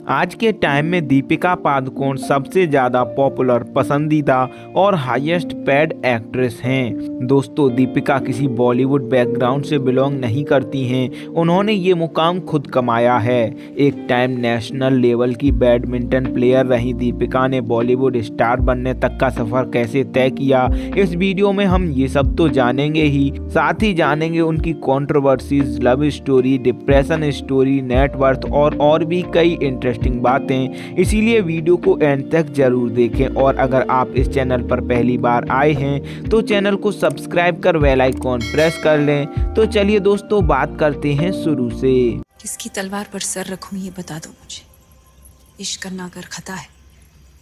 आज के टाइम में दीपिका पादुकोण सबसे ज़्यादा पॉपुलर, पसंदीदा और हाईएस्ट पेड एक्ट्रेस हैं। दोस्तों, दीपिका किसी बॉलीवुड बैकग्राउंड से बिलोंग नहीं करती हैं। उन्होंने ये मुकाम खुद कमाया है। एक टाइम नेशनल लेवल की बैडमिंटन प्लेयर रही दीपिका ने बॉलीवुड स्टार बनने तक का सफ़र कैसे तय किया, इस वीडियो में हम ये सब तो जानेंगे ही, साथ ही जानेंगे उनकी controversies, love story, depression story, net worth और भी कई इंटरेस्टिंग बातें। इसीलिए वीडियो को एंड तक जरूर देखें और अगर आप इस चैनल पर पहली बार आए हैं तो चैनल को सब्सक्राइब कर बेल आइकॉन प्रेस कर लें। तो चलिए दोस्तों, बात करते हैं शुरू से। किसकी तलवार पर सर रखूं ये बता दो मुझे। इश्क करना अगर खता है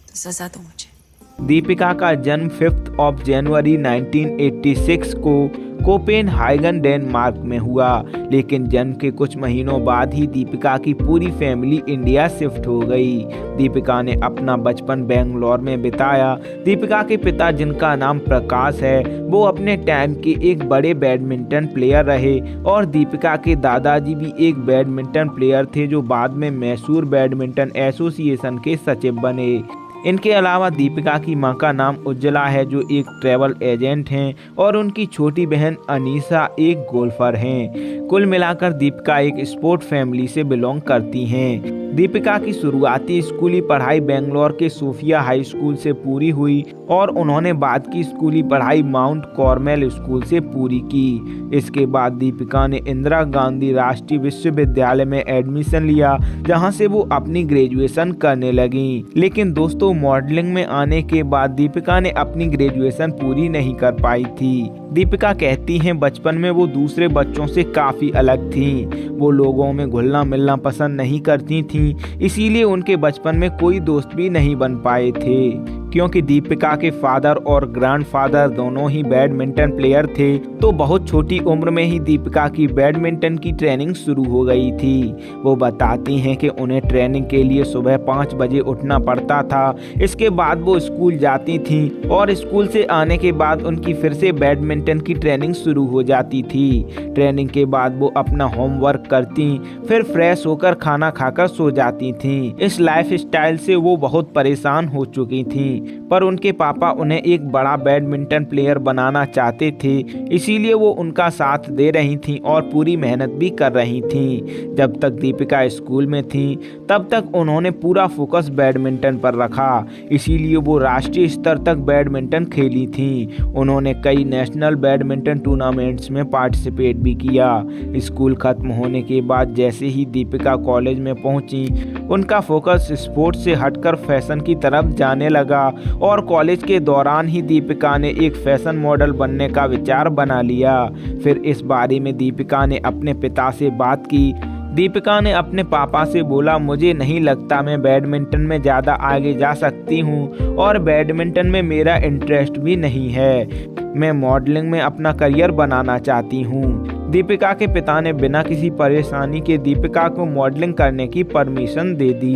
तो सजा दो मुझे। दीपिका का जन्म 5 जनवरी 1986 को कोपेनहेगन, डेनमार्क में हुआ, लेकिन जन्म के कुछ महीनों बाद ही दीपिका की पूरी फैमिली इंडिया शिफ्ट हो गई। दीपिका ने अपना बचपन बेंगलोर में बिताया। दीपिका के पिता, जिनका नाम प्रकाश है, वो अपने टाइम के एक बड़े बैडमिंटन प्लेयर रहे और दीपिका के दादाजी भी एक बैडमिंटन प्लेयर थे जो बाद में मैसूर बैडमिंटन एसोसिएशन के सचिव बने। इनके अलावा दीपिका की मां का नाम उज्ज्वला है जो एक ट्रैवल एजेंट हैं और उनकी छोटी बहन अनीसा एक गोल्फर हैं। कुल मिलाकर दीपिका एक स्पोर्ट फैमिली से बिलोंग करती हैं। दीपिका की शुरुआती स्कूली पढ़ाई बेंगलोर के सोफिया हाई स्कूल से पूरी हुई और उन्होंने बाद की स्कूली पढ़ाई माउंट कार्मेल स्कूल से पूरी की। इसके बाद दीपिका ने इंदिरा गांधी राष्ट्रीय विश्वविद्यालय में एडमिशन लिया, जहां से वो अपनी ग्रेजुएशन करने लगी। लेकिन दोस्तों, मॉडलिंग में आने के बाद दीपिका ने अपनी ग्रेजुएशन पूरी नहीं कर पाई थी। दीपिका कहती हैं बचपन में वो दूसरे बच्चों से काफ़ी अलग थीं। वो लोगों में घुलना मिलना पसंद नहीं करती थीं, इसीलिए उनके बचपन में कोई दोस्त भी नहीं बन पाए थे। क्योंकि दीपिका के फादर और ग्रैंडफादर दोनों ही बैडमिंटन प्लेयर थे, तो बहुत छोटी उम्र में ही दीपिका की बैडमिंटन की ट्रेनिंग शुरू हो गई थी। वो बताती हैं कि उन्हें ट्रेनिंग के लिए सुबह 5 बजे उठना पड़ता था। इसके बाद वो स्कूल जाती थीं और स्कूल से आने के बाद उनकी फिर से बैडमिंटन की ट्रेनिंग शुरू हो जाती थी। ट्रेनिंग के बाद वो अपना होमवर्क करती, फिर फ्रेश होकर खाना खाकर सो जाती थीं। इस लाइफ स्टाइल से वो बहुत परेशान हो चुकी थीं, पर उनके पापा उन्हें एक बड़ा बैडमिंटन प्लेयर बनाना चाहते थे, इसीलिए वो उनका साथ दे रही थीं और पूरी मेहनत भी कर रही थीं। जब तक दीपिका स्कूल में थीं, तब तक उन्होंने पूरा फोकस बैडमिंटन पर रखा, इसीलिए वो राष्ट्रीय स्तर तक बैडमिंटन खेली थीं। उन्होंने कई नेशनल बैडमिंटन टूर्नामेंट्स में पार्टिसिपेट भी किया। स्कूल खत्म होने के बाद जैसे ही दीपिका कॉलेज में पहुंची, उनका फोकस स्पोर्ट्स से हटकर फैशन की तरफ जाने लगा और कॉलेज के दौरान ही दीपिका ने एक फैशन मॉडल बनने का विचार बना लिया। फिर इस बारे में दीपिका ने अपने पिता से बात की। दीपिका ने अपने पापा से बोला, मुझे नहीं लगता मैं बैडमिंटन में ज़्यादा आगे जा सकती हूँ और बैडमिंटन में मेरा इंटरेस्ट भी नहीं है। मैं मॉडलिंग में अपना करियर बनाना चाहती हूँ। दीपिका के पिता ने बिना किसी परेशानी के दीपिका को मॉडलिंग करने की परमिशन दे दी।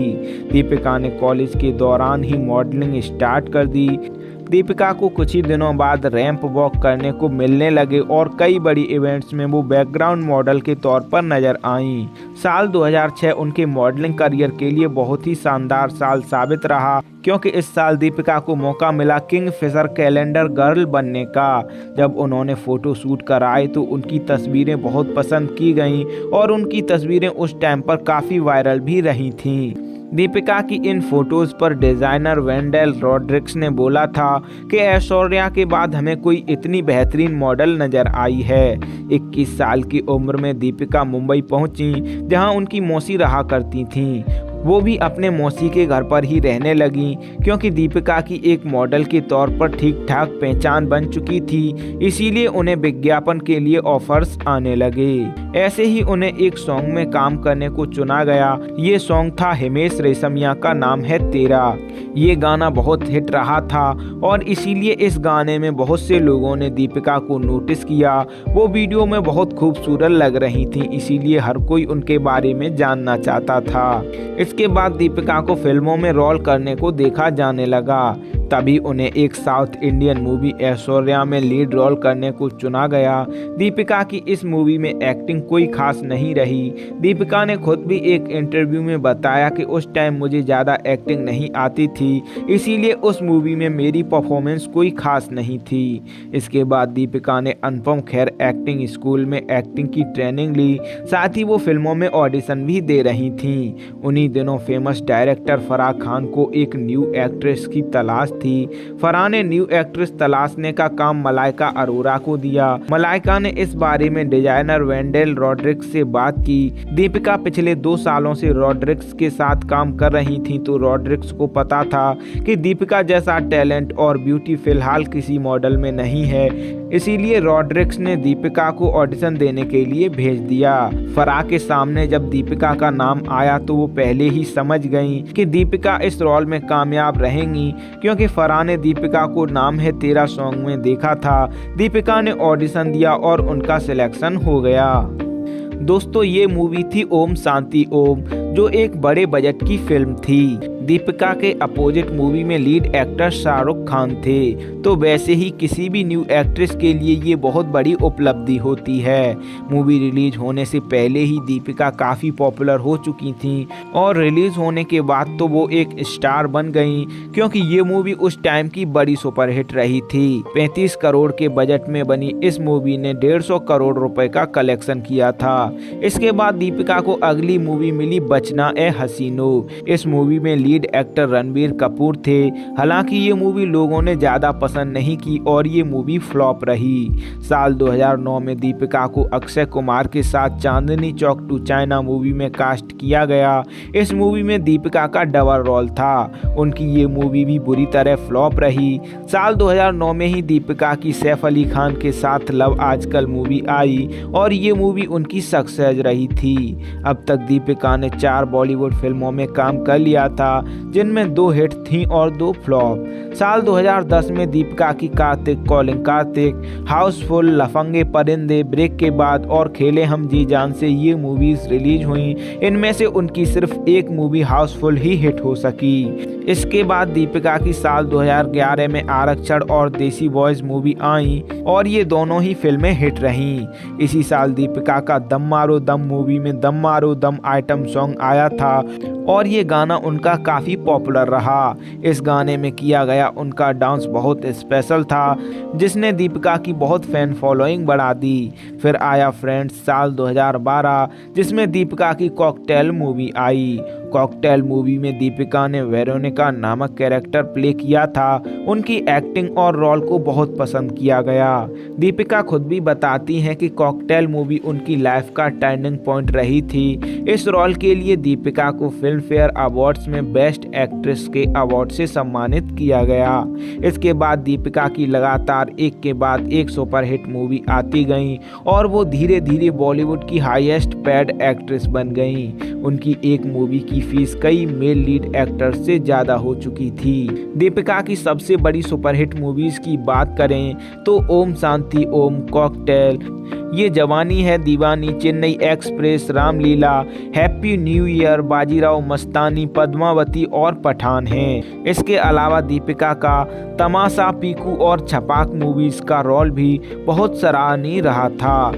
दीपिका ने कॉलेज के दौरान ही मॉडलिंग स्टार्ट कर दी। दीपिका को कुछ ही दिनों बाद रैंप वॉक करने को मिलने लगे और कई बड़ी इवेंट्स में वो बैकग्राउंड मॉडल के तौर पर नजर आईं। साल 2006 उनके मॉडलिंग करियर के लिए बहुत ही शानदार साल साबित रहा, क्योंकि इस साल दीपिका को मौका मिला किंगफिशर कैलेंडर गर्ल बनने का। जब उन्होंने फोटो शूट कराए तो उनकी तस्वीरें बहुत पसंद की गईं और उनकी तस्वीरें उस टाइम पर काफ़ी वायरल भी रही थीं। दीपिका की इन फोटोज़ पर डिज़ाइनर वेंडेल रॉड्रिक्स ने बोला था कि ऐश्वर्या के बाद हमें कोई इतनी बेहतरीन मॉडल नज़र आई है। 21 साल की उम्र में दीपिका मुंबई पहुंची, जहां उनकी मौसी रहा करती थीं। वो भी अपने मौसी के घर पर ही रहने लगी, क्योंकि दीपिका की एक मॉडल के तौर पर ठीक ठाक पहचान बन चुकी थी, इसीलिए उन्हें विज्ञापन के लिए ऑफर्स आने लगे। ऐसे ही उन्हें एक सॉन्ग में काम करने को चुना गया। ये सॉन्ग था हिमेश रेशमिया का नाम है तेरा। ये गाना बहुत हिट रहा था और इसीलिए इस गाने में बहुत से लोगों ने दीपिका को नोटिस किया। वो वीडियो में बहुत खूबसूरत लग रही थी, इसीलिए हर कोई उनके बारे में जानना चाहता था। इसके बाद दीपिका को फिल्मों में रोल करने को देखा जाने लगा। तभी उन्हें एक साउथ इंडियन मूवी ऐश्वर्या में लीड रोल करने को चुना गया। दीपिका की इस मूवी में एक्टिंग कोई खास नहीं रही। दीपिका ने खुद भी एक इंटरव्यू में बताया कि उस टाइम मुझे ज़्यादा एक्टिंग नहीं आती थी, इसीलिए उस मूवी में मेरी परफॉर्मेंस कोई खास नहीं थी। इसके बाद दीपिका ने अनुपम खेर एक्टिंग स्कूल में एक्टिंग की ट्रेनिंग ली, साथ ही वो फिल्मों में ऑडिशन भी दे रही थीं। उन्हीं दिनों फेमस डायरेक्टर फराह खान को एक न्यू एक्ट्रेस की तलाश थी। फराह ने न्यू एक्ट्रेस तलाशने का काम मलाइका अरोरा को दिया। मलाइका ने इस बारे में डिजाइनर वेंडेल रॉड्रिक्स से बात की। दीपिका पिछले 2 सालों से रॉड्रिक्स के साथ काम कर रही थी, तो रॉड्रिक्स को पता था कि दीपिका जैसा टैलेंट और ब्यूटी फिलहाल किसी मॉडल में नहीं है, इसीलिए रॉड्रिक्स ने दीपिका को ऑडिशन देने के लिए भेज दिया। फराह के सामने जब दीपिका का नाम आया तो वो पहले ही समझ गई कि दीपिका इस रोल में कामयाब रहेंगी, क्योंकि फराह ने दीपिका को नाम है तेरा सॉन्ग में देखा था। दीपिका ने ऑडिशन दिया और उनका सिलेक्शन हो गया। दोस्तों, ये मूवी थी ओम शांति ओम, जो एक बड़े बजट की फिल्म थी। दीपिका के अपोजिट मूवी में लीड एक्टर शाहरुख खान थे, तो वैसे ही किसी भी न्यू एक्ट्रेस के लिए ये बहुत बड़ी उपलब्धि होती है। मूवी रिलीज होने से पहले ही दीपिका काफ़ी पॉपुलर हो चुकी थी और रिलीज होने के बाद तो वो एक स्टार बन गई, क्योंकि ये मूवी उस टाइम की बड़ी सुपरहिट रही थी। 35 करोड़ के बजट में बनी इस मूवी ने 150 करोड़ रुपए का कलेक्शन किया था। इसके बाद दीपिका को अगली मूवी मिली बचना ए हसीनो। इस मूवी में लीड एक्टर रणबीर कपूर थे। हालांकि ये मूवी लोगों ने ज़्यादा पसंद नहीं की और ये मूवी फ्लॉप रही। साल 2009 में दीपिका को अक्षय कुमार के साथ Chandni Chowk to China movie में कास्ट किया गया। इस मूवी में दीपिका का डबल रोल था। उनकी ये मूवी भी बुरी तरह फ्लॉप रही। साल 2009 में ही दीपिका की सैफ अली खान के साथ लव आजकल मूवी आई और ये मूवी उनकी सक्सेस रही थी। अब तक दीपिका ने 4 बॉलीवुड फिल्मों में काम कर लिया था, जिनमें 2 हिट थीं और 2 फ्लॉप। साल 2010 में दीपिका की कार्तिक, कॉलिंग कार्तिक, हाउसफुल, लफंगे परिंदे, ब्रेक के बाद और खेले हम जी जान से ये मूवीज रिलीज हुई। इनमें से उनकी सिर्फ एक मूवी हाउसफुल ही हिट हो सकी। इसके बाद दीपिका की साल 2011 में आरक्षण और देसी बॉयज मूवी आई और ये दोनों ही फिल्में हिट रहीं। इसी साल दीपिका का दम मारो दम मूवी में दम मारो दम आइटम सॉन्ग आया था और ये गाना उनका काफ़ी पॉपुलर रहा। इस गाने में किया गया उनका डांस बहुत स्पेशल था, जिसने दीपिका की बहुत फैन फॉलोइंग बढ़ा दी। फिर आया फ्रेंड्स साल 2012, जिसमें दीपिका की कॉकटेल मूवी आई। कॉकटेल मूवी में दीपिका ने वेरोनिका नामक कैरेक्टर प्ले किया था। उनकी एक्टिंग और रोल को बहुत पसंद किया गया। दीपिका खुद भी बताती हैं कि कॉकटेल मूवी उनकी लाइफ का टर्निंग पॉइंट रही थी। इस रोल के लिए दीपिका को फिल्म फेयर अवार्ड्स में बेस्ट एक्ट्रेस के अवार्ड से सम्मानित किया गया। इसके बाद दीपिका की लगातार एक के बाद एक सुपरहिट मूवी आती गई और वो धीरे धीरे बॉलीवुड की हाईएस्ट पेड एक्ट्रेस बन गई। उनकी एक मूवी की फीस कई मेल लीड एक्टर से ज़्यादा हो चुकी थी। दीपिका की सबसे बड़ी सुपरहिट मूवीज की बात करें तो Om Shanti Om, cocktail, Yeh Jawaani Hai Deewani, Chennai Express, Ramleela, Happy New Year, Bajirao Mastani, Padmavati और पठान हैं। इसके अलावा दीपिका का तमाशा, पीकू और छपाक मूवीज का रोल भी बहुत सराहनीय रहा था।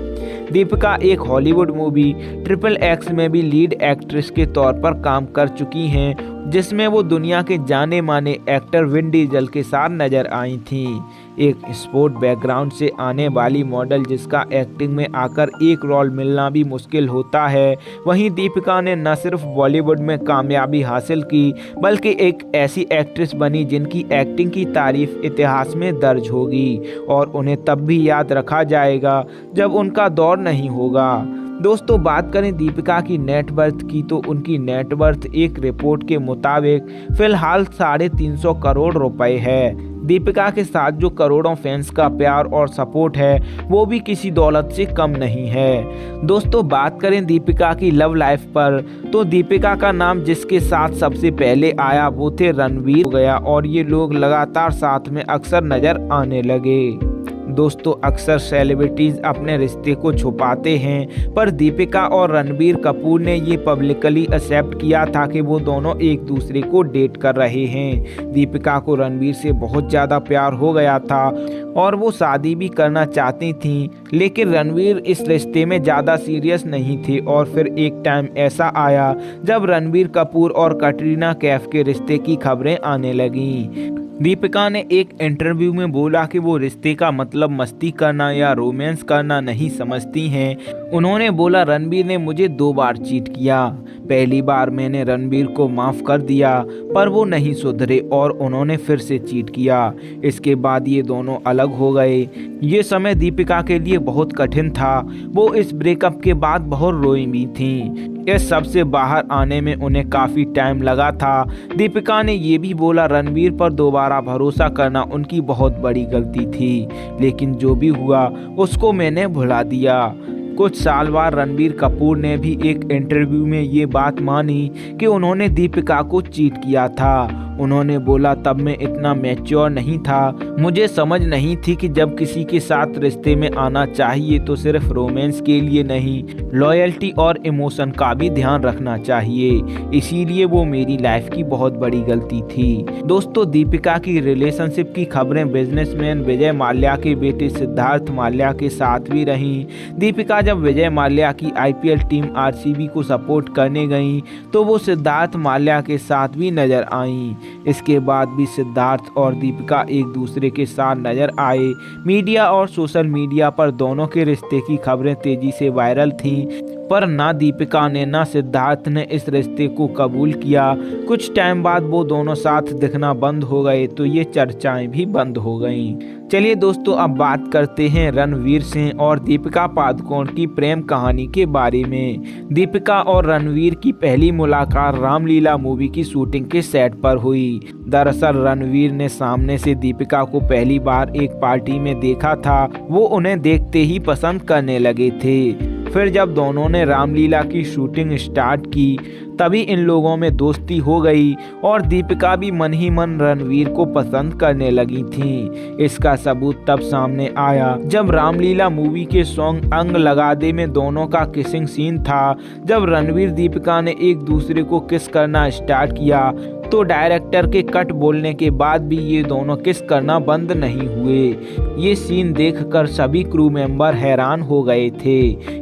दीपिका एक हॉलीवुड मूवी XXX में भी लीड एक्ट्रेस के तौर पर काम कर चुकी हैं, जिसमें वो दुनिया के जाने माने एक्टर विन डीजल के साथ नजर आई थीं। एक स्पोर्ट बैकग्राउंड से आने वाली मॉडल जिसका एक्टिंग में आकर एक रोल मिलना भी मुश्किल होता है, वहीं दीपिका ने न सिर्फ बॉलीवुड में कामयाबी हासिल की, बल्कि एक ऐसी एक्ट्रेस बनी जिनकी एक्टिंग की तारीफ इतिहास में दर्ज होगी और उन्हें तब भी याद रखा जाएगा जब उनका दौर नहीं होगा। दोस्तों, बात करें दीपिका की नेटवर्थ की तो उनकी नेटवर्थ एक रिपोर्ट के मुताबिक फिलहाल 350 करोड़ रुपए है। दीपिका के साथ जो करोड़ों फैंस का प्यार और सपोर्ट है वो भी किसी दौलत से कम नहीं है। दोस्तों, बात करें दीपिका की लव लाइफ पर तो दीपिका का नाम जिसके साथ सबसे पहले आया वो थे रणवीर हो गया और ये लोग लगातार साथ में अक्सर नजर आने लगे। दोस्तों अक्सर सेलिब्रिटीज अपने रिश्ते को छुपाते हैं, पर दीपिका और रणबीर कपूर ने ये पब्लिकली एक्सेप्ट किया था कि वो दोनों एक दूसरे को डेट कर रहे हैं। दीपिका को रणबीर से बहुत ज़्यादा प्यार हो गया था और वो शादी भी करना चाहती थी, लेकिन रणबीर इस रिश्ते में ज़्यादा सीरियस नहीं थे। और फिर एक टाइम ऐसा आया जब रणबीर कपूर और कटरीना कैफ के रिश्ते की खबरें आने लगीं। दीपिका ने एक इंटरव्यू में बोला कि वो रिश्ते का मतलब मस्ती करना या रोमांस करना नहीं समझती हैं। उन्होंने बोला, रणबीर ने मुझे 2 बार चीट किया। पहली बार मैंने रणबीर को माफ़ कर दिया, पर वो नहीं सुधरे और उन्होंने फिर से चीट किया। इसके बाद ये दोनों अलग हो गए। ये समय दीपिका के लिए बहुत कठिन था। वो इस ब्रेकअप के बाद बहुत रोई भी थीं। इस सब से बाहर आने में उन्हें काफ़ी टाइम लगा था। दीपिका ने ये भी बोला, रणबीर पर दोबारा भरोसा करना उनकी बहुत बड़ी गलती थी, लेकिन जो भी हुआ उसको मैंने भुला दिया। कुछ साल बाद रणबीर कपूर ने भी एक इंटरव्यू में ये बात मानी कि उन्होंने दीपिका को चीट किया था। उन्होंने बोला, तब मैं इतना मैच्योर नहीं था। मुझे समझ नहीं थी कि जब किसी के साथ रिश्ते में आना चाहिए तो सिर्फ रोमांस के लिए नहीं, लॉयल्टी और इमोशन का भी ध्यान रखना चाहिए। इसीलिए वो मेरी लाइफ की बहुत बड़ी गलती थी। दोस्तों दीपिका की रिलेशनशिप की खबरें बिजनेसमैन विजय माल्या के बेटे सिद्धार्थ माल्या के साथ भी रहीं। दीपिका जब विजय माल्या की IPL टीम RCB को सपोर्ट करने गई तो वो सिद्धार्थ माल्या के साथ भी नजर आईं। इसके बाद भी सिद्धार्थ और दीपिका एक दूसरे के साथ नजर आए। मीडिया और सोशल मीडिया पर दोनों के रिश्ते की खबरें तेजी से वायरल थीं, पर ना दीपिका ने ना सिद्धार्थ ने इस रिश्ते को कबूल किया। कुछ टाइम बाद वो दोनों साथ दिखना बंद हो गए तो ये चर्चाएं भी बंद हो गईं। चलिए दोस्तों अब बात करते हैं रणवीर सिंह और दीपिका पादुकोण की प्रेम कहानी के बारे में। दीपिका और रणवीर की पहली मुलाकात रामलीला मूवी की शूटिंग के सेट पर हुई। दरअसल रणवीर ने सामने से दीपिका को पहली बार एक पार्टी में देखा था। वो उन्हें देखते ही पसंद करने लगे थे। फिर जब दोनों ने रामलीला की शूटिंग स्टार्ट की तभी इन लोगों में दोस्ती हो गई और दीपिका भी मन ही मन रणवीर को पसंद करने लगी थीं। इसका सबूत तब सामने आया जब रामलीला मूवी के सॉन्ग अंग लगा दे में दोनों का किसिंग सीन था। जब रणवीर दीपिका ने एक दूसरे को किस करना स्टार्ट किया तो डायरेक्टर के कट बोलने के बाद भी ये दोनों किस करना बंद नहीं हुए। ये सीन देखकर सभी क्रू मेंबर हैरान हो गए थे।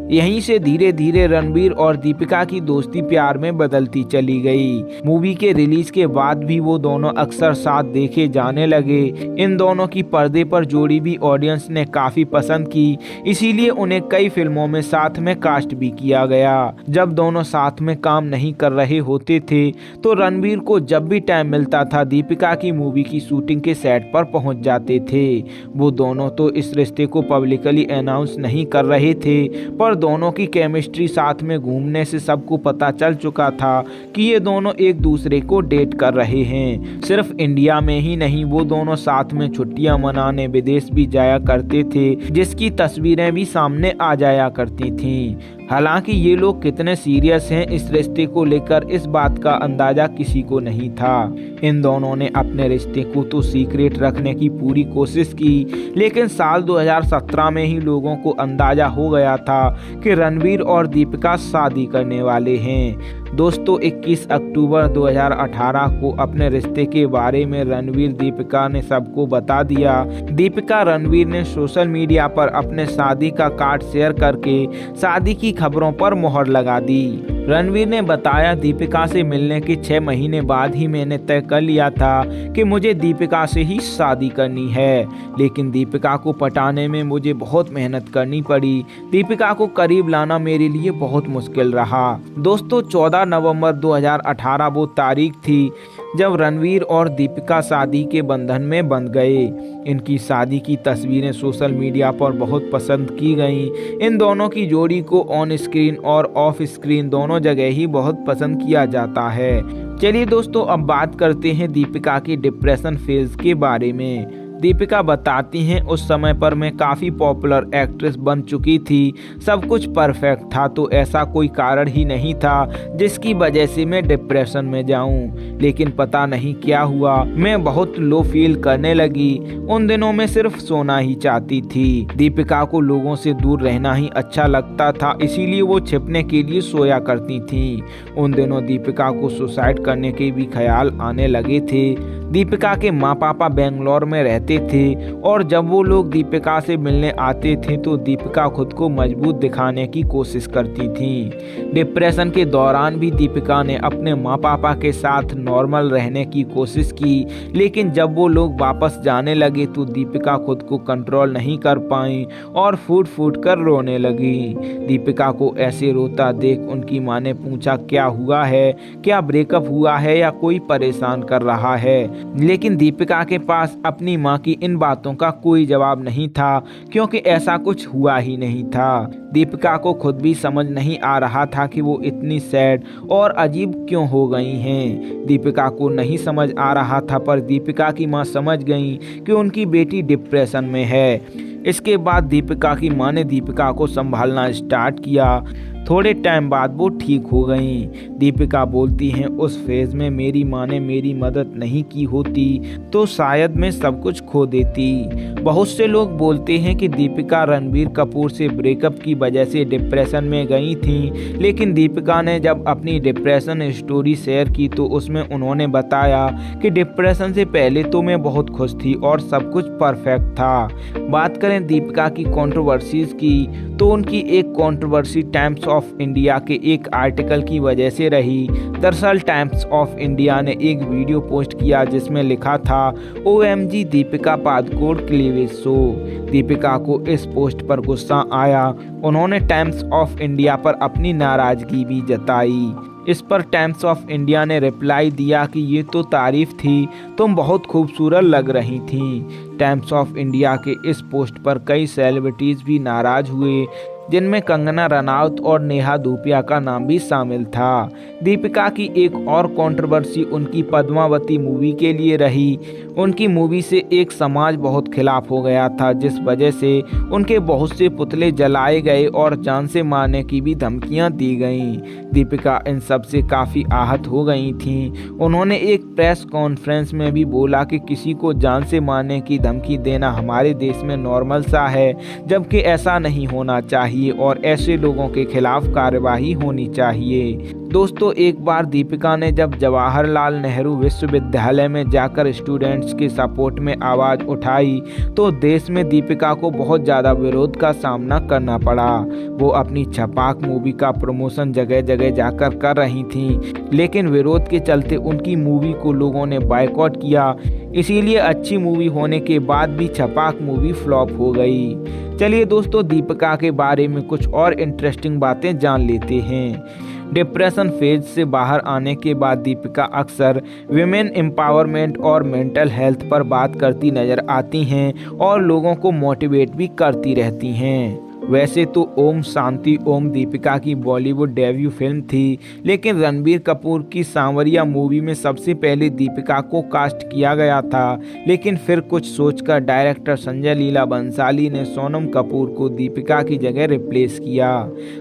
यहीं से धीरे धीरे रणवीर और दीपिका की दोस्ती प्यार में बदलती चली गई। मूवी के रिलीज के बाद भी वो दोनों अक्सर साथ देखे जाने लगे। इन दोनों की पर्दे पर जोड़ी भी ऑडियंस ने काफी पसंद की, इसीलिए उन्हें कई फिल्मों में साथ में कास्ट भी किया गया। जब दोनों साथ में काम नहीं कर रहे होते थे तो रणवीर को जब भी टाइम मिलता था दीपिका की मूवी की शूटिंग के सेट पर पहुंच जाते थे। वो दोनों तो इस रिश्ते को पब्लिकली अनाउंस नहीं कर रहे थे, पर दोनों की केमिस्ट्री साथ में घूमने से सबको पता चल चुका था कि ये दोनों एक दूसरे को डेट कर रहे हैं। सिर्फ इंडिया में ही नहीं, वो दोनों साथ में छुट्टियां मनाने विदेश भी जाया करते थे, जिसकी तस्वीरें भी सामने आ जाया करती थीं। हालांकि ये लोग कितने सीरियस हैं इस रिश्ते को लेकर, इस बात का अंदाजा किसी को नहीं था। इन दोनों ने अपने रिश्ते को तो सीक्रेट रखने की पूरी कोशिश की, लेकिन साल 2017 में ही लोगों को अंदाजा हो गया था कि रणवीर और दीपिका शादी करने वाले हैं। दोस्तों 21 अक्टूबर 2018 को अपने रिश्ते के बारे में रणवीर दीपिका ने सबको बता दिया। दीपिका रणवीर ने सोशल मीडिया पर अपने शादी का कार्ड शेयर करके शादी की खबरों पर मोहर लगा दी। रणवीर ने बताया, दीपिका से मिलने के 6 महीने बाद ही मैंने तय कर लिया था कि मुझे दीपिका से ही शादी करनी है, लेकिन दीपिका को पटाने में मुझे बहुत मेहनत करनी पड़ी। दीपिका को करीब लाना मेरे लिए बहुत मुश्किल रहा। दोस्तों 14 नवंबर 2018 वो तारीख थी जब रणवीर और दीपिका शादी के बंधन में बंध गए। इनकी शादी की तस्वीरें सोशल मीडिया पर बहुत पसंद की गईं। इन दोनों की जोड़ी को ऑन स्क्रीन और ऑफ स्क्रीन दोनों जगह ही बहुत पसंद किया जाता है। चलिए दोस्तों अब बात करते हैं दीपिका के डिप्रेशन फेज के बारे में। दीपिका बताती हैं उस समय पर मैं काफ़ी पॉपुलर एक्ट्रेस बन चुकी थी, सब कुछ परफेक्ट था, तो ऐसा कोई कारण ही नहीं था जिसकी वजह से मैं डिप्रेशन में जाऊं। लेकिन पता नहीं क्या हुआ, मैं बहुत लो फील करने लगी। उन दिनों में सिर्फ सोना ही चाहती थी। दीपिका को लोगों से दूर रहना ही अच्छा लगता था, इसीलिए वो छिपने के लिए सोया करती थी। उन दिनों दीपिका को सुसाइड करने के भी ख्याल आने लगे थे। दीपिका के माँ पापा बेंगलोर में रहते थे और जब वो लोग दीपिका से मिलने आते थे तो दीपिका खुद को मजबूत दिखाने की कोशिश करती थी। डिप्रेशन के दौरान भी दीपिका ने अपने माँ पापा के साथ नॉर्मल रहने की कोशिश की, लेकिन जब वो लोग वापस जाने लगे तो दीपिका खुद को कंट्रोल नहीं कर पाई और फूट फूट कर रोने लगी। दीपिका को ऐसे रोता देख उनकी माँ ने पूछा क्या हुआ है, क्या ब्रेकअप हुआ है या कोई परेशान कर रहा है। लेकिन दीपिका के पास अपनी माँ की इन बातों का कोई जवाब नहीं था, क्योंकि ऐसा कुछ हुआ ही नहीं था। दीपिका को खुद भी समझ नहीं आ रहा था कि वो इतनी सैड और अजीब क्यों हो गई हैं। दीपिका को नहीं समझ आ रहा था, पर दीपिका की माँ समझ गई कि उनकी बेटी डिप्रेशन में है। इसके बाद दीपिका की माँ ने दीपिका को संभालना स्टार्ट किया। थोड़े टाइम बाद वो ठीक हो गईं। दीपिका बोलती हैं उस फेज में मेरी माँ ने मेरी मदद नहीं की होती तो शायद मैं सब कुछ खो देती। बहुत से लोग बोलते हैं कि दीपिका रणबीर कपूर से ब्रेकअप की वजह से डिप्रेशन में गई थी, लेकिन दीपिका ने जब अपनी डिप्रेशन स्टोरी शेयर की तो उसमें उन्होंने बताया कि डिप्रेशन से पहले तो मैं बहुत खुश थी और सब कुछ परफेक्ट था। बात करें दीपिका की कंट्रोवर्सीज की तो उनकी एक कंट्रोवर्सी टाइम्स ऑफ इंडिया के एक आर्टिकल की वजह से रही। दरअसल टाइम्स ऑफ इंडिया ने एक वीडियो पोस्ट किया जिसमें लिखा था OMG Deepika Padukone cleavage show. Deepika को इस पोस्ट पर गुस्सा आया। उन्होंने टाइम्स ऑफ इंडिया पर अपनी नाराजगी भी जताई। इस पर टाइम्स ऑफ इंडिया ने रिप्लाई दिया कि ये तो तारीफ थी, तुम बहुत खूबसूरत लग रही थी। टाइम्स ऑफ इंडिया के इस पोस्ट पर कई सेलिब्रिटीज़ भी नाराज हुए, जिनमें कंगना रनौत और नेहा धूपिया का नाम भी शामिल था। दीपिका की एक और कंट्रोवर्सी उनकी पद्मावती मूवी के लिए रही। उनकी मूवी से एक समाज बहुत खिलाफ हो गया था, जिस वजह से उनके बहुत से पुतले जलाए गए और जान से मारने की भी धमकियां दी गईं। दीपिका इन सब से काफ़ी आहत हो गई थीं। उन्होंने एक प्रेस कॉन्फ्रेंस में भी बोला कि किसी को जान से मारने की धमकी देना हमारे देश में नॉर्मल सा है, जबकि ऐसा नहीं होना चाहिए और ऐसे लोगों के खिलाफ कार्यवाही होनी चाहिए। दोस्तों, एक बार दीपिका ने जब जवाहरलाल नेहरू विश्वविद्यालय में जाकर स्टूडेंट्स के सपोर्ट में आवाज़ उठाई तो देश में दीपिका को बहुत ज़्यादा विरोध का सामना करना पड़ा। वो अपनी छपाक मूवी का प्रमोशन जगह जगह जाकर कर रही थीं, लेकिन विरोध के चलते उनकी मूवी को लोगों ने बायकॉट किया। इसीलिए अच्छी मूवी होने के बाद भी छपाक मूवी फ्लॉप हो गई। चलिए दोस्तों, दीपिका के बारे में कुछ और इंटरेस्टिंग बातें जान लेते हैं। डिप्रेशन फेज से बाहर आने के बाद दीपिका अक्सर विमेन एम्पावरमेंट और मेंटल हेल्थ पर बात करती नज़र आती हैं और लोगों को मोटिवेट भी करती रहती हैं। वैसे तो ओम शांति ओम दीपिका की बॉलीवुड डेब्यू फिल्म थी, लेकिन रणबीर कपूर की सांवरिया मूवी में सबसे पहले दीपिका को कास्ट किया गया था, लेकिन फिर कुछ सोचकर डायरेक्टर संजय लीला बंसाली ने सोनम कपूर को दीपिका की जगह रिप्लेस किया।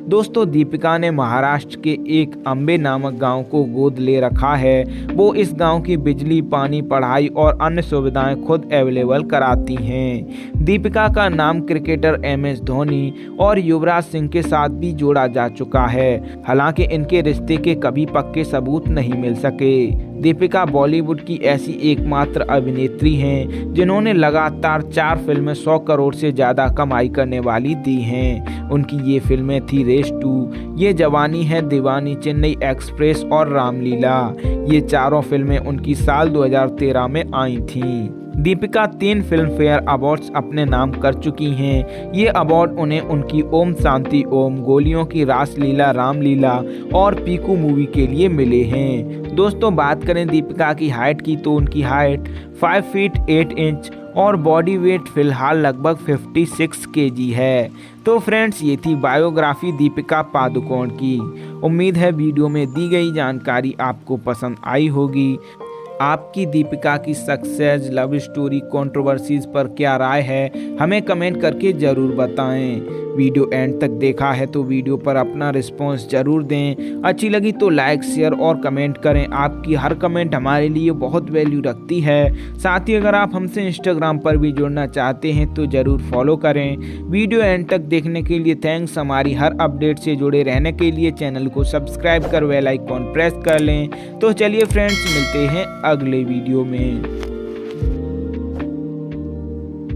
दोस्तों, दीपिका ने महाराष्ट्र के एक अम्बे नामक गांव को गोद ले रखा है। वो इस गांव की बिजली, पानी, पढ़ाई और अन्य सुविधाएं खुद अवेलेबल कराती हैं। दीपिका का नाम क्रिकेटर MS धोनी और युवराज सिंह के साथ भी जोड़ा जा चुका है। हालांकि इनके रिश्ते के कभी पक्के सबूत नहीं मिल सके। दीपिका बॉलीवुड की ऐसी एकमात्र अभिनेत्री हैं जिन्होंने लगातार 4 फिल्में 100 करोड़ से ज़्यादा कमाई करने वाली दी हैं। उनकी ये फिल्में थी रेस 2, ये जवानी है दीवानी, चेन्नई एक्सप्रेस और रामलीला। ये चारों फिल्में उनकी साल 2013 में आई थीं। दीपिका 3 फिल्म फेयर अवार्ड्स अपने नाम कर चुकी हैं। ये अवार्ड उन्हें उनकी ओम शांति ओम, गोलियों की रासलीला, रामलीला और पीकू मूवी के लिए मिले हैं। दोस्तों, बात करें दीपिका की हाइट की तो उनकी हाइट 5 फीट 8 इंच और बॉडी वेट फिलहाल लगभग 56 kg है। तो फ्रेंड्स, ये थी बायोग्राफी दीपिका पादुकोण की। उम्मीद है वीडियो में दी गई जानकारी आपको पसंद आई होगी। आपकी दीपिका की सक्सेस, लव स्टोरी, कंट्रोवर्सीज पर क्या राय है, हमें कमेंट करके ज़रूर बताएं। वीडियो एंड तक देखा है तो वीडियो पर अपना रिस्पॉन्स ज़रूर दें। अच्छी लगी तो लाइक, शेयर और कमेंट करें। आपकी हर कमेंट हमारे लिए बहुत वैल्यू रखती है। साथ ही अगर आप हमसे इंस्टाग्राम पर भी जुड़ना चाहते हैं तो ज़रूर फॉलो करें। वीडियो एंड तक देखने के लिए थैंक्स। हमारी हर अपडेट से जुड़े रहने के लिए चैनल को सब्सक्राइब कर बेल आइकॉन प्रेस कर लें। तो चलिए फ्रेंड्स, मिलते हैं अगले वीडियो में।